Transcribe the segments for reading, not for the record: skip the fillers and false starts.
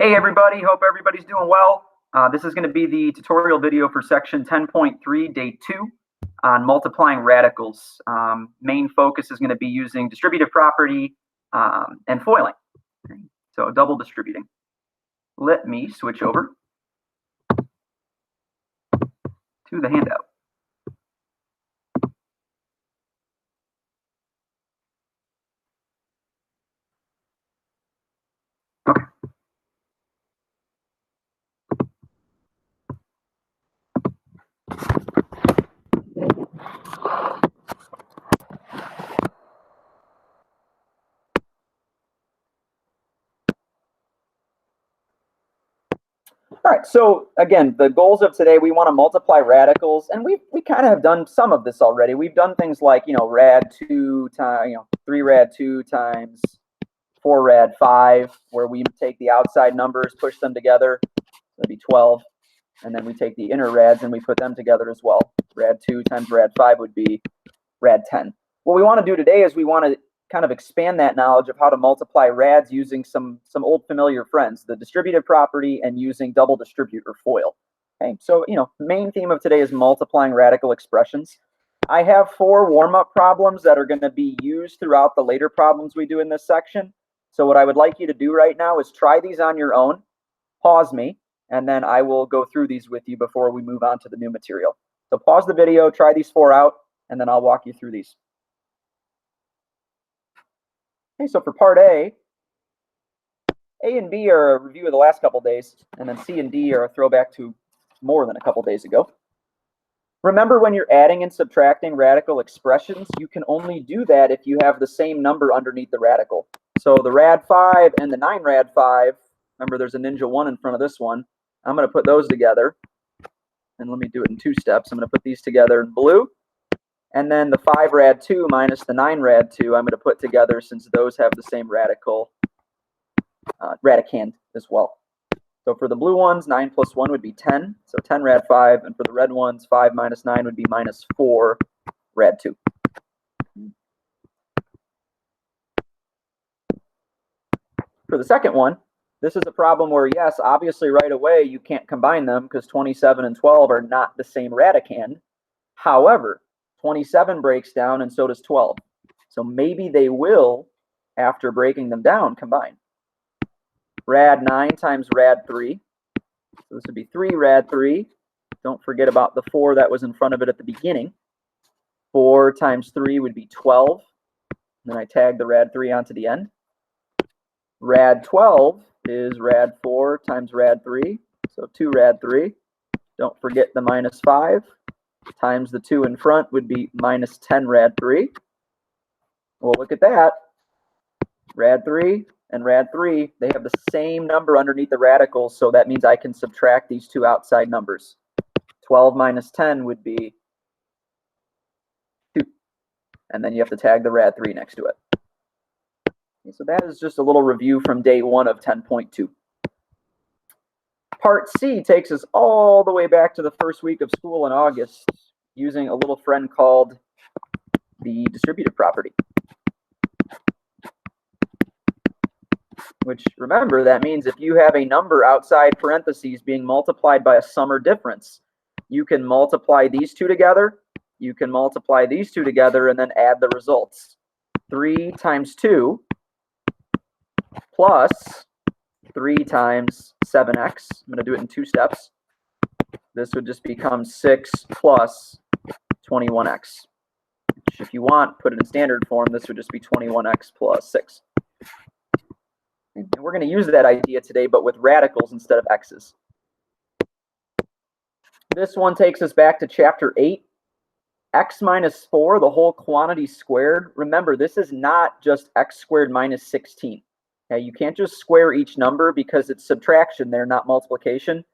Hey everybody, hope everybody's doing well. This is going to be the tutorial video for section 10.3, day 2 on multiplying radicals. Main focus is going to be using distributive property and foiling, okay? So double distributing. Let me switch over to the handout. Okay. All right, so again, the goals of today, we want to multiply radicals, and we kind of have done some of this already. We've done things like, rad 2 times, 3 rad 2 times 4 rad 5, where we take the outside numbers, push them together, that'd be 12, and then we take the inner rads and we put them together as well. Rad 2 times rad 5 would be rad 10. What we want to do today is we want to kind of expand that knowledge of how to multiply rads using some old familiar friends, the distributive property and using double distribute or FOIL. Okay, so main theme of today is multiplying radical expressions. I have 4 warm-up problems that are going to be used throughout the later problems we do in this section. So what I would like you to do right now is try these on your own, pause me, and then I will go through these with you before we move on to the new material. So pause the video, try these 4 out, and then I'll walk you through these. Okay, so for part A and B are a review of the last couple days, and then C and D are a throwback to more than a couple days ago. Remember, when you're adding and subtracting radical expressions, you can only do that if you have the same number underneath the radical. So the rad 5 and the 9 rad 5, remember there's a Ninja 1 in front of this one. I'm going to put those together, and let me do it in 2 steps. I'm going to put these together in blue. And then the 5 rad 2 minus the 9 rad 2, I'm going to put together since those have the same radical radicand as well. So for the blue ones, 9 plus 1 would be 10. So 10 rad 5. And for the red ones, 5 minus 9 would be minus 4 rad 2. For the second one, this is a problem where, yes, obviously right away you can't combine them because 27 and 12 are not the same radicand. However, 27 breaks down and so does 12. So maybe they will, after breaking them down, combine. Rad 9 times rad 3. So this would be 3 rad 3. Don't forget about the 4 that was in front of it at the beginning. 4 times 3 would be 12. And then I tag the rad 3 onto the end. Rad 12 is rad 4 times rad 3. So 2 rad 3. Don't forget the minus 5. Times the 2 in front would be minus 10 rad 3. Well, look at that. Rad 3 and rad 3, they have the same number underneath the radicals, so that means I can subtract these 2 outside numbers. 12 minus 10 would be 2. And then you have to tag the rad 3 next to it. Okay, so that is just a little review from day 1 of 10.2. Part C takes us all the way back to the first week of school in August using a little friend called the distributive property. Which, remember, that means if you have a number outside parentheses being multiplied by a sum or difference, you can multiply these 2 together, you can multiply these 2 together, and then add the results. 3 times 2 plus 3 times 7x. I'm going to do it in 2 steps. This would just become 6 plus 21x. Which, if you want, put it in standard form, this would just be 21x plus 6. And we're going to use that idea today, but with radicals instead of x's. This one takes us back to chapter 8. X minus 4, the whole quantity squared. Remember, this is not just x squared minus 16. Okay, you can't just square each number because it's subtraction there, not multiplication.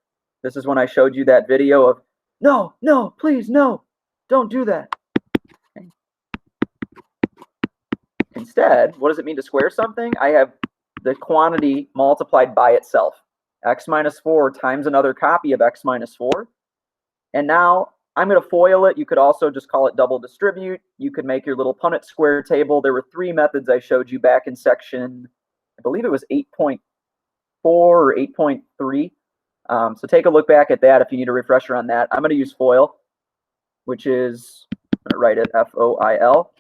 This is when I showed you that video of, no, please, no, don't do that. Okay. Instead, what does it mean to square something? I have the quantity multiplied by itself. X minus 4 times another copy of x minus 4. And now I'm going to FOIL it. You could also just call it double distribute. You could make your little Punnett square table. There were 3 methods I showed you back in section, I believe it was 8.2 or 8.3. So take a look back at that if you need a refresher on that. I'm going to use FOIL, which is, I'm going to write it FOIL.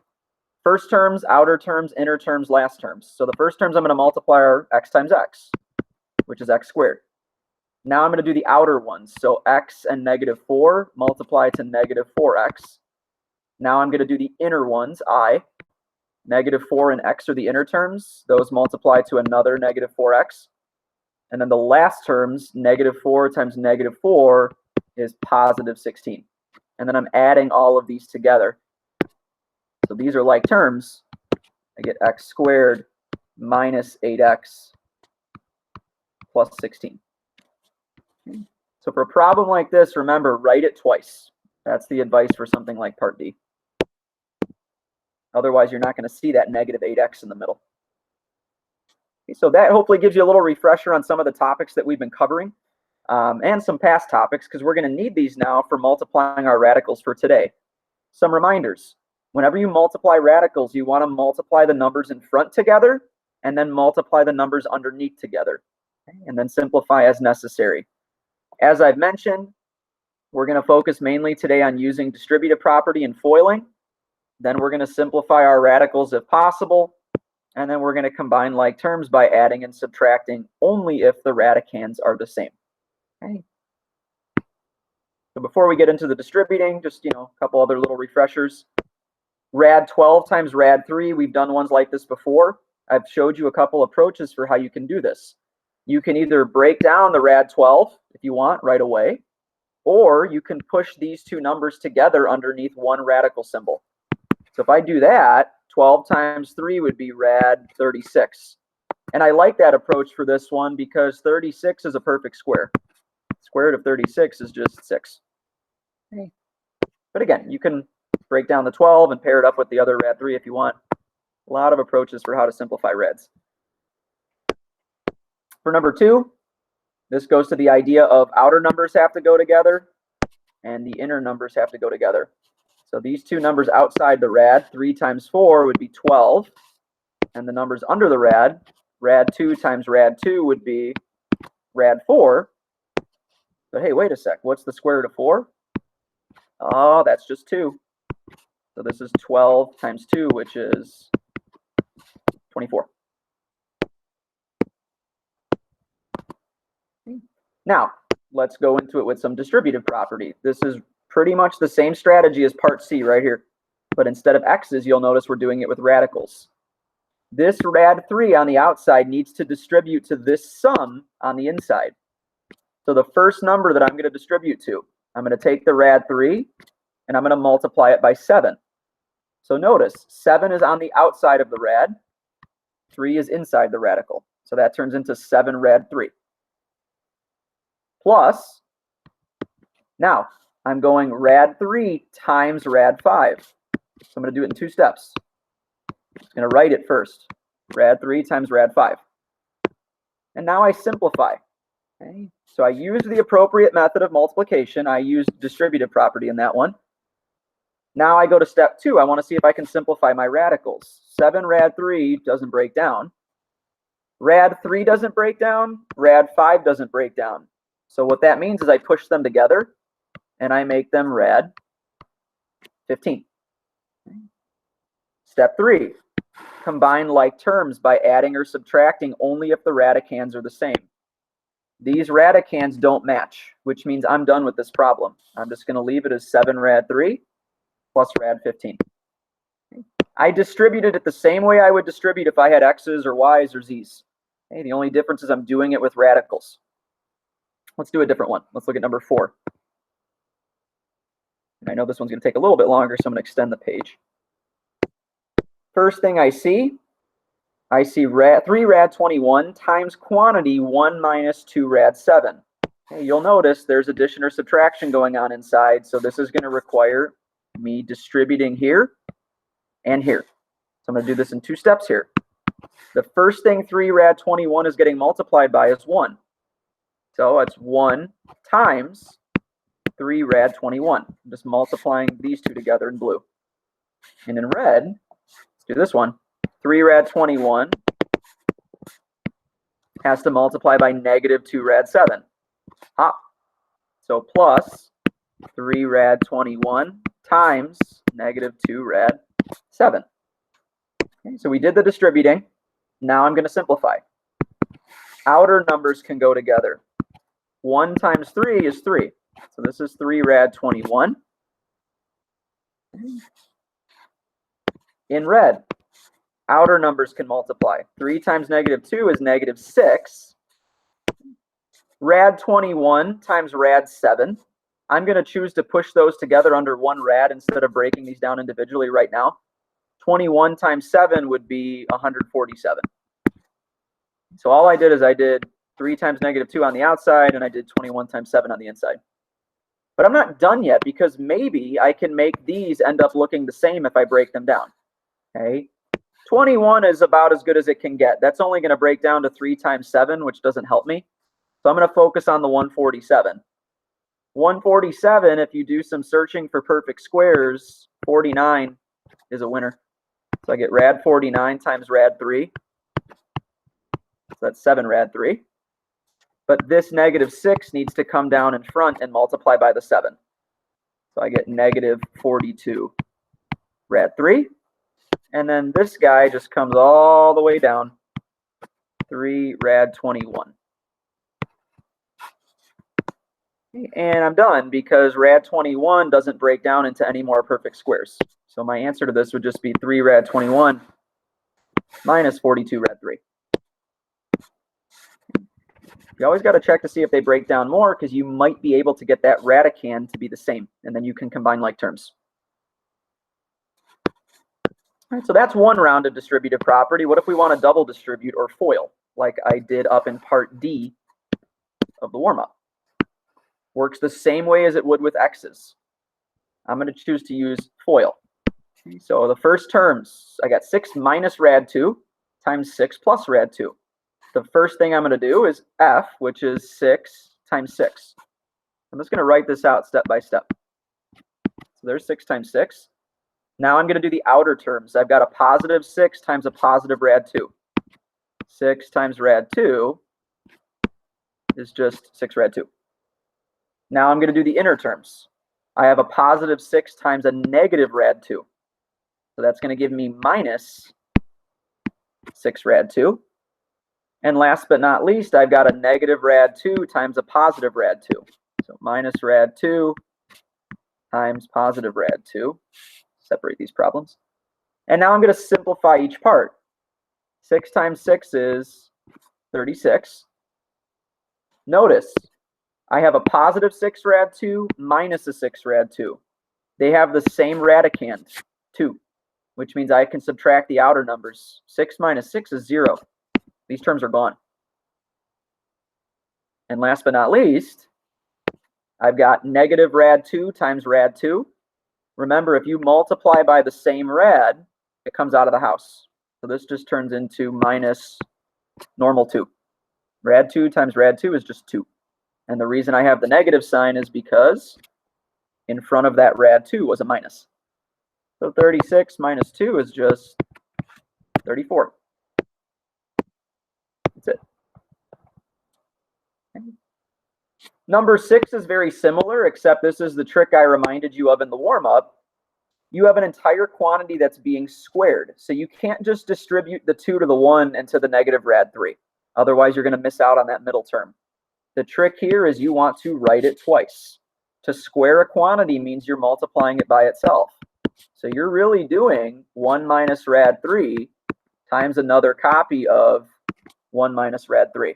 First terms, outer terms, inner terms, last terms. So the first terms I'm going to multiply are x times x, which is x squared. Now I'm going to do the outer ones. So x and -4 multiply to -4x. Now I'm going to do the inner ones, I. -4 and x are the inner terms. Those multiply to another -4x. And then the last terms, -4 times -4 is +16. And then I'm adding all of these together. So these are like terms. I get x squared minus 8x plus 16. So for a problem like this, remember, write it twice. That's the advice for something like Part D. Otherwise, you're not going to see that -8x in the middle. Okay, so that hopefully gives you a little refresher on some of the topics that we've been covering, and some past topics, because we're going to need these now for multiplying our radicals for today. Some reminders. Whenever you multiply radicals, you want to multiply the numbers in front together, and then multiply the numbers underneath together, okay? And then simplify as necessary. As I've mentioned, we're going to focus mainly today on using distributive property and foiling. Then we're going to simplify our radicals if possible. And then we're going to combine like terms by adding and subtracting only if the radicands are the same. Okay. So before we get into the distributing, just a couple other little refreshers. Rad 12 times rad 3, we've done ones like this before. I've showed you a couple approaches for how you can do this. You can either break down the rad 12 if you want right away, or you can push these two numbers together underneath one radical symbol. So if I do that, 12 times 3 would be rad 36. And I like that approach for this one because 36 is a perfect square. Square root of 36 is just 6. Okay. But again, you can break down the 12 and pair it up with the other rad 3 if you want. A lot of approaches for how to simplify rads. For number 2, this goes to the idea of outer numbers have to go together and the inner numbers have to go together. So these two numbers outside the rad, 3 times 4 would be 12. And the numbers under the rad 2 times rad 2 would be rad 4. But hey, wait a sec. What's the square root of 4? Oh, that's just 2. So this is 12 times 2, which is 24. Now, let's go into it with some distributive property. This is pretty much the same strategy as Part C right here. But instead of x's, you'll notice we're doing it with radicals. This rad 3 on the outside needs to distribute to this sum on the inside. So the first number that I'm going to distribute to, I'm going to take the rad 3 and I'm going to multiply it by 7. So notice 7 is on the outside of the rad, 3 is inside the radical. So that turns into 7 rad 3. Plus, now I'm going rad 3 times rad 5. So I'm going to do it in 2 steps. I'm going to write it first. Rad 3 times rad 5. And now I simplify. Okay? So I use the appropriate method of multiplication. I used distributive property in that one. Now I go to step 2. I want to see if I can simplify my radicals. 7 rad 3 doesn't break down. Rad 3 doesn't break down. Rad 5 doesn't break down. So what that means is I push them together and I make them rad 15. Step 3. Combine like terms by adding or subtracting only if the radicands are the same. These radicands don't match, which means I'm done with this problem. I'm just going to leave it as 7 rad 3 plus rad 15. I distributed it the same way I would distribute if I had x's or y's or z's. Okay, the only difference is I'm doing it with radicals. Let's do a different one. Let's look at number 4. And I know this one's going to take a little bit longer, so I'm going to extend the page. First thing I see 3 rad 21 times quantity 1 minus 2 rad 7. Okay, you'll notice there's addition or subtraction going on inside, so this is going to require me distributing here and here. So I'm going to do this in 2 steps here. The first thing 3 rad 21 is getting multiplied by is 1. So it's 1 times 3 rad 21. I'm just multiplying these two together in blue. And in red, let's do this one. 3 rad 21 has to multiply by negative 2 rad 7. Hop. So plus 3 rad 21 times negative 2 rad 7. Okay, so we did the distributing. Now I'm going to simplify. Outer numbers can go together. 1 times 3 is 3. So this is 3 rad 21. In red, outer numbers can multiply. 3 times negative 2 is negative 6. Rad 21 times rad 7. I'm going to choose to push those together under 1 rad instead of breaking these down individually right now. 21 times 7 would be 147. So all I did is I did 3 times negative 2 on the outside, and I did 21 times 7 on the inside. But I'm not done yet, because maybe I can make these end up looking the same if I break them down. Okay, 21 is about as good as it can get. That's only going to break down to 3 times 7, which doesn't help me. So I'm going to focus on the 147. 147, if you do some searching for perfect squares, 49 is a winner. So I get rad 49 times rad 3. So that's 7 rad 3. But this negative 6 needs to come down in front and multiply by the 7. So I get negative 42 rad 3. And then this guy just comes all the way down, 3 rad 21. And I'm done, because rad 21 doesn't break down into any more perfect squares. So my answer to this would just be 3 rad 21 minus 42 rad 3. You always got to check to see if they break down more, because you might be able to get that radicand to be the same, and then you can combine like terms. All right, so that's one round of distributive property. What if we want to double distribute or FOIL, like I did up in part D of the warm-up? Works the same way as it would with x's. I'm going to choose to use FOIL. Okay, so the first terms, I got 6 minus rad 2 times 6 plus rad 2. The first thing I'm going to do is f, which is 6 times 6. I'm just going to write this out step by step. So there's 6 times 6. Now I'm going to do the outer terms. I've got a positive 6 times a positive rad 2. 6 times rad 2 is just 6 rad 2. Now I'm going to do the inner terms. I have a positive 6 times a negative rad 2. So that's going to give me minus 6 rad 2. And last but not least, I've got a negative rad 2 times a positive rad 2. So minus rad 2 times positive rad 2. Separate these problems. And now I'm going to simplify each part. 6 times 6 is 36. Notice, I have a positive 6 rad 2 minus a 6 rad 2. They have the same radicand, 2, which means I can subtract the outer numbers. 6 minus 6 is 0. These terms are gone. And last but not least, I've got negative rad 2 times rad 2. Remember, if you multiply by the same rad, it comes out of the house. So this just turns into minus normal 2. Rad 2 times rad 2 is just 2. And the reason I have the negative sign is because in front of that rad 2 was a minus. So 36 minus 2 is just 34. That's it. Okay. Number 6 is very similar, except this is the trick I reminded you of in the warm-up. You have an entire quantity that's being squared. So you can't just distribute the 2 to the 1 and to the negative rad 3. Otherwise, you're going to miss out on that middle term. The trick here is you want to write it twice. To square a quantity means you're multiplying it by itself. So you're really doing 1 minus rad 3 times another copy of 1 minus rad 3.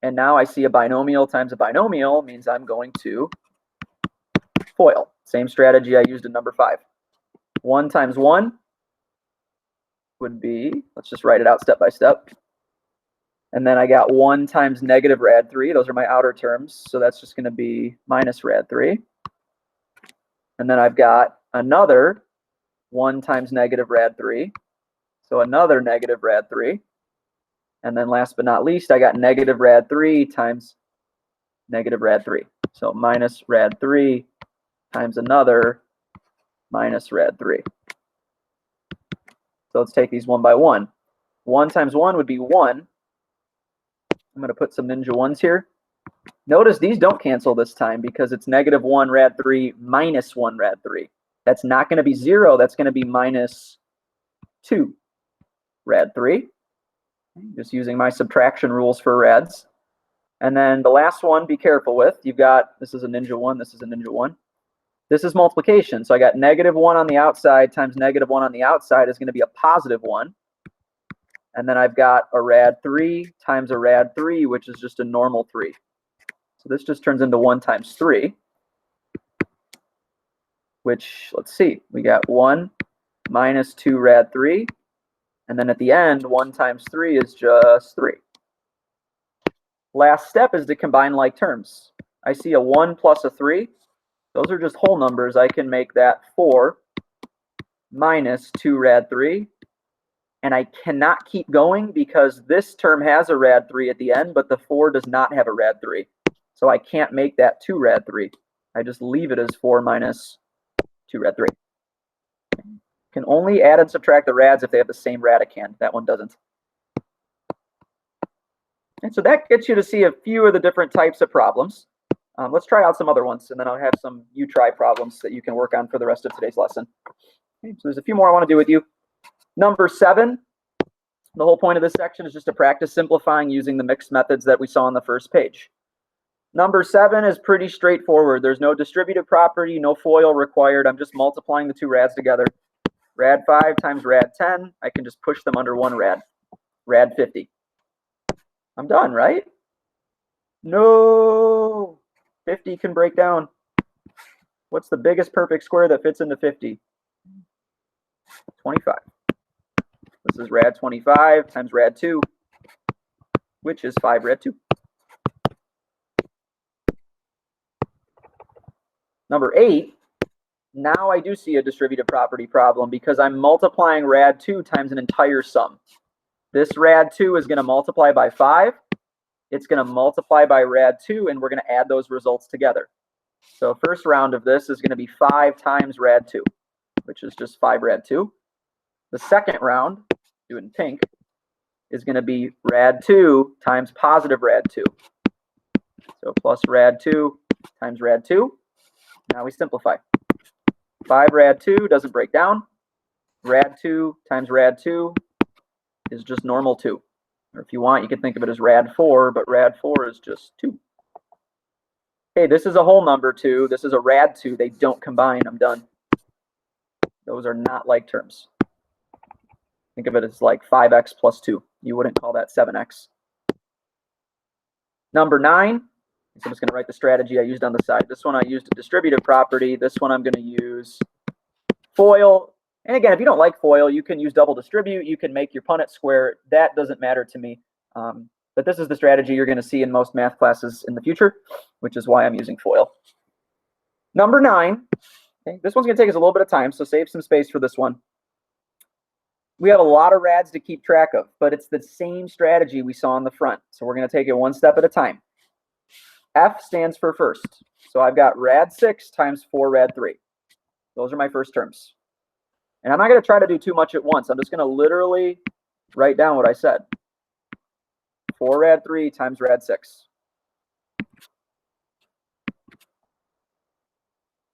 And now I see a binomial times a binomial means I'm going to FOIL. Same strategy I used in number 5. 1 times 1 would be, let's just write it out step by step. And then I got 1 times negative rad 3. Those are my outer terms. So that's just going to be minus rad 3. And then I've got another 1 times negative rad 3. So another negative rad 3. And then last but not least, I got negative rad 3 times negative rad 3. So minus rad 3 times another minus rad 3. So let's take these one by one. 1 times 1 would be 1. I'm going to put some ninja 1s here. Notice these don't cancel this time because it's -1 rad 3 minus 1 rad 3. That's not going to be 0. That's going to be -2 rad 3. Just using my subtraction rules for rads. And then the last one, be careful with. You've got, this is a ninja 1, this is a ninja 1. This is multiplication. So I got -1 on the outside times -1 on the outside is going to be a +1. And then I've got a rad 3 times a rad 3, which is just a normal 3. So this just turns into 1 times 3, which, let's see, we got 1 minus 2 rad 3. And then at the end, 1 times 3 is just 3. Last step is to combine like terms. I see a 1 plus a 3. Those are just whole numbers. I can make that 4 minus 2 rad 3. And I cannot keep going because this term has a rad 3 at the end, but the 4 does not have a rad 3. So I can't make that 2 rad 3. I just leave it as 4 minus 2 rad 3. Can only add and subtract the rads if they have the same radicand. That one doesn't. And so that gets you to see a few of the different types of problems. Let's try out some other ones, and then I'll have some you try problems that you can work on for the rest of today's lesson. Okay, so there's a few more I want to do with you. Number 7, the whole point of this section is just to practice simplifying using the mixed methods that we saw on the first page. Number 7 is pretty straightforward. There's no distributive property, no FOIL required. I'm just multiplying the two rads together. Rad 5 times rad 10, I can just push them under one rad. Rad 50. I'm done, right? No! 50 can break down. What's the biggest perfect square that fits into 50? 25. This is rad 25 times rad 2, which is 5 rad 2. Number 8, now I do see a distributive property problem because I'm multiplying rad 2 times an entire sum. This rad 2 is going to multiply by 5. It's going to multiply by rad 2, and we're going to add those results together. So first round of this is going to be 5 times rad 2, which is just 5 rad 2. The second round, do it in pink, is going to be rad 2 times positive rad 2. So plus rad 2 times rad 2. Now we simplify. 5 rad 2 doesn't break down. Rad 2 times rad 2 is just normal 2. Or if you want, you can think of it as rad 4, but rad 4 is just 2. Okay, this is a whole number 2. This is a rad 2. They don't combine. I'm done. Those are not like terms. Think of it as like 5x plus 2. You wouldn't call that 7x. Number 9. So I'm just going to write the strategy I used on the side. This one I used a distributive property. This one I'm going to use FOIL. And again, if you don't like FOIL, you can use double distribute. You can make your Punnett square. That doesn't matter to me. But this is the strategy you're going to see in most math classes in the future, which is why I'm using FOIL. Number 9. Okay, this one's going to take us a little bit of time, so save some space for this one. We have a lot of rads to keep track of, but it's the same strategy we saw on the front. So we're going to take it one step at a time. F stands for first. So I've got rad 6 times 4 rad 3. Those are my first terms. And I'm not going to try to do too much at once. I'm just going to literally write down what I said. 4 rad 3 times rad 6.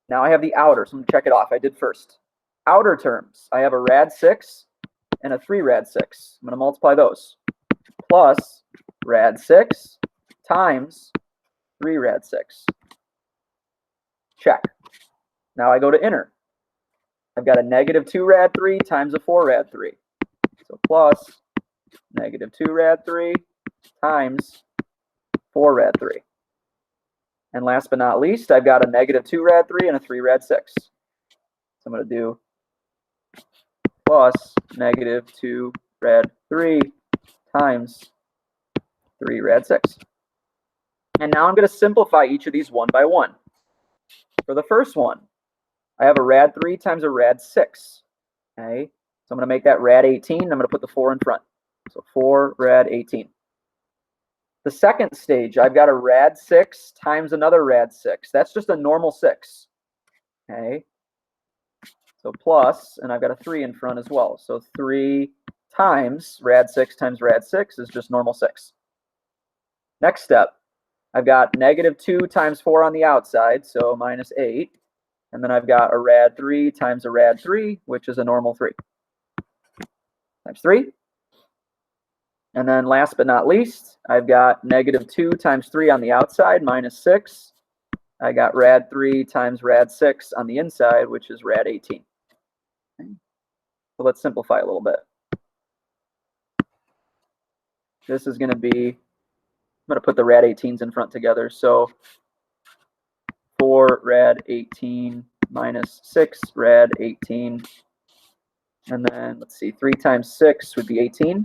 Now I have the outer, so I'm going to check it off. I did first. Outer terms. I have a rad 6 and a 3 rad 6. I'm going to multiply those. Plus rad 6 times 3 rad 6. Check. Now I go to inner. I've got a -2 rad 3 times a 4 rad 3. So plus -2 rad 3 times 4 rad 3. And last but not least, I've got a -2 rad 3 and a 3 rad 6. So I'm going to do plus -2 rad 3 times 3 rad 6. And now I'm going to simplify each of these one by one. For the first one, I have a rad 3 times a rad 6. Okay, so I'm going to make that rad 18. I'm going to put the 4 in front. So 4 rad 18. The second stage, I've got a rad 6 times another rad 6. That's just a normal 6. Okay, so plus, and I've got a 3 in front as well. So 3 times rad 6 is just normal 6. Next step, I've got -2 times 4 on the outside, so -8. And then I've got a rad 3 times a rad 3, which is a normal 3. Times 3. And then last but not least, I've got -2 times 3 on the outside, -6. I got rad 3 times rad 6 on the inside, which is rad 18. Okay. So let's simplify a little bit. This is going to be, I'm going to put the rad 18s in front together. So 4 rad 18 minus 6 rad 18. And then let's see, 3 times 6 would be 18.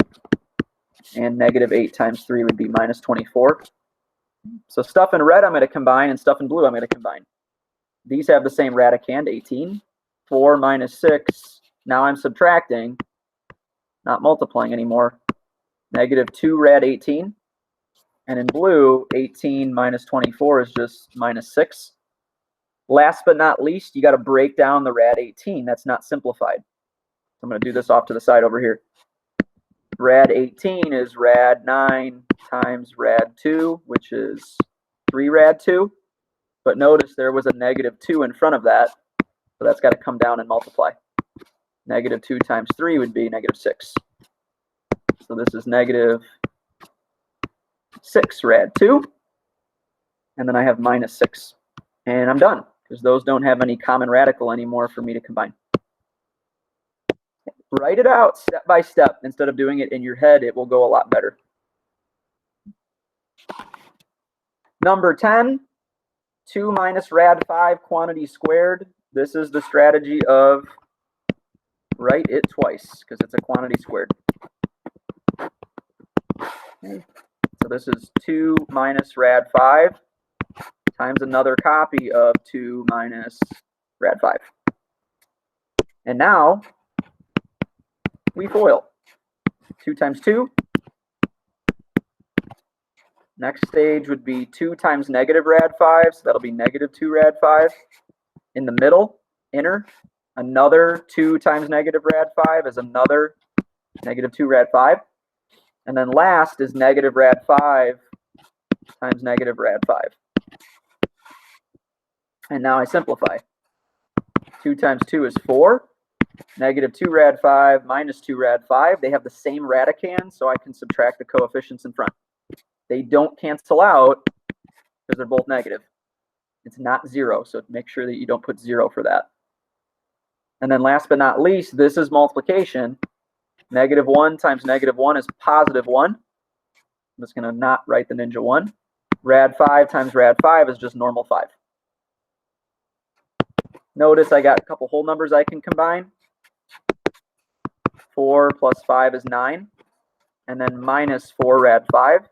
And -8 times 3 would be -24. So stuff in red I'm going to combine, and stuff in blue I'm going to combine. These have the same radicand, 18. 4 minus 6, now I'm subtracting, not multiplying anymore. -2 rad 18. And in blue, 18 minus 24 is just -6. Last but not least, you got to break down the rad 18. That's not simplified. I'm going to do this off to the side over here. Rad 18 is rad 9 times rad 2, which is 3 rad 2. But notice there was a -2 in front of that, so that's got to come down and multiply. -2 times 3 would be -6. So this is -6 rad 2. And then I have -6. And I'm done, because those don't have any common radical anymore for me to combine. Write it out step by step. Instead of doing it in your head, it will go a lot better. Number 10, 2 minus rad 5 quantity squared. This is the strategy of write it twice, because it's a quantity squared. Okay. So this is 2 minus rad 5 times another copy of 2 minus rad 5. And now we FOIL. 2 times 2. Next stage would be 2 times -rad 5, so that'll be -2 rad 5. In the middle, inner, another 2 times -rad 5 is another -2 rad 5. And then last is -rad 5 times -rad 5. And now I simplify. 2 times 2 is 4. -2 rad 5 minus 2 rad 5. They have the same radicand, so I can subtract the coefficients in front. They don't cancel out because they're both negative. It's not 0, so make sure that you don't put 0 for that. And then last but not least, this is multiplication. -1 times -1 is +1. I'm just going to not write the ninja 1. Rad 5 times rad 5 is just normal 5. Notice I got a couple whole numbers I can combine. 4 plus 5 is 9. And then minus 4 rad 5.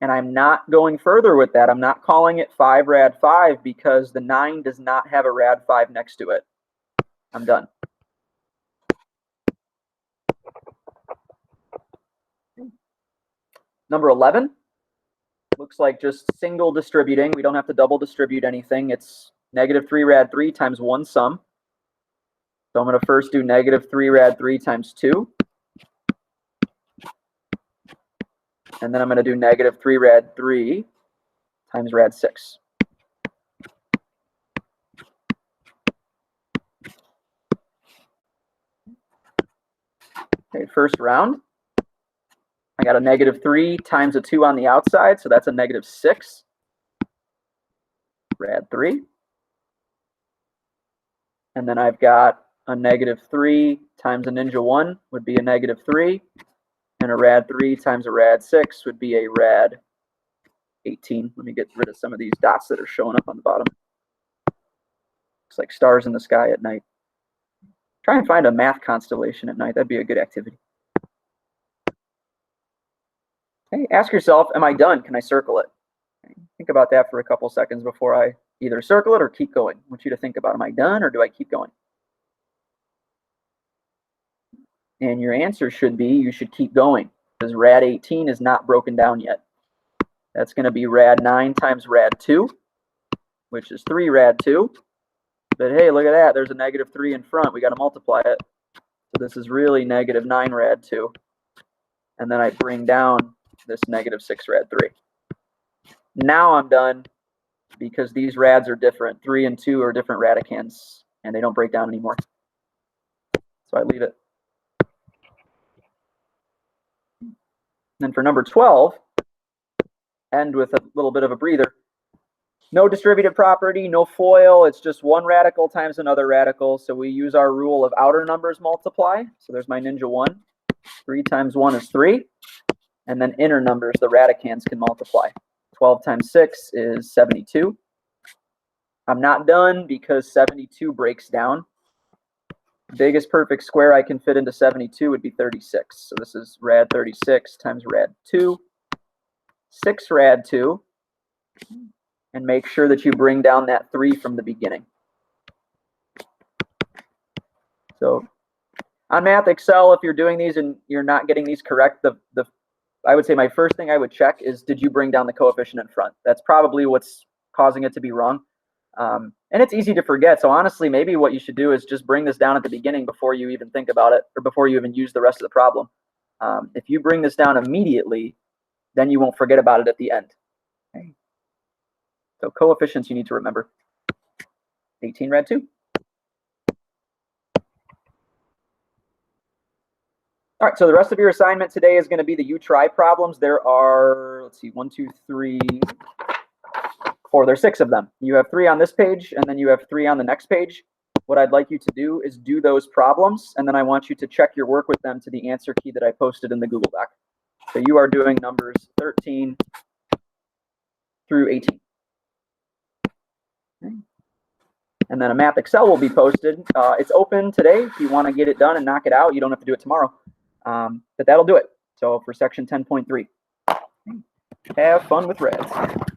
And I'm not going further with that. I'm not calling it 5 rad 5 because the 9 does not have a rad 5 next to it. I'm done. Number 11. Looks like just single distributing. We don't have to double distribute anything. It's -3 rad 3 times 1 sum. So I'm going to first do -3 rad 3 times 2. And then I'm going to do -3 rad 3 times rad 6. Okay, first round. I got a -3 times a 2 on the outside, so that's a -6 rad 3. And then I've got a -3 times a ninja 1 would be a -3. And a rad 3 times a rad 6 would be a rad 18. Let me get rid of some of these dots that are showing up on the bottom. Looks like stars in the sky at night. Try and find a math constellation at night. That'd be a good activity. Okay, ask yourself, am I done? Can I circle it? Okay, think about that for a couple seconds before I either circle it or keep going. I want you to think about, am I done or do I keep going? And your answer should be, you should keep going, because rad 18 is not broken down yet. That's going to be rad 9 times rad 2, which is 3 rad 2. But hey, look at that. There's a -3 in front. We got to multiply it. So this is really -9 rad 2. and then I bring down this -6 rad 3. Now I'm done because these rads are different. 3 and 2 are different radicans, and they don't break down anymore. So I leave it. Then for number 12, end with a little bit of a breather. No distributive property, no FOIL. It's just one radical times another radical. So we use our rule of outer numbers multiply. So there's my Ninja 1. 3 times 1 is 3. And then inner numbers, the radicans can multiply. 12 times 6 is 72. I'm not done because 72 breaks down. Biggest perfect square I can fit into 72 would be 36. So this is rad 36 times rad 2. 6 rad 2. And make sure that you bring down that 3 from the beginning. So on Math Excel, if you're doing these and you're not getting these correct, I would say my first thing I would check is, did you bring down the coefficient in front? That's probably what's causing it to be wrong. And it's easy to forget. So honestly, maybe what you should do is just bring this down at the beginning before you even think about it, or before you even use the rest of the problem. If you bring this down immediately, then you won't forget about it at the end. Okay. So coefficients you need to remember. 18 rad 2. All right, so the rest of your assignment today is going to be the you try problems. There are, let's see, 1, 2, 3, 4. There's 6 of them. You have 3 on this page, and then you have 3 on the next page. What I'd like you to do is do those problems, and then I want you to check your work with them to the answer key that I posted in the Google Doc. So you are doing numbers 13 through 18. Okay. And then a Math Excel will be posted. It's open today. If you want to get it done and knock it out, you don't have to do it tomorrow. But that'll do it. So for section 10.3, have fun with rads.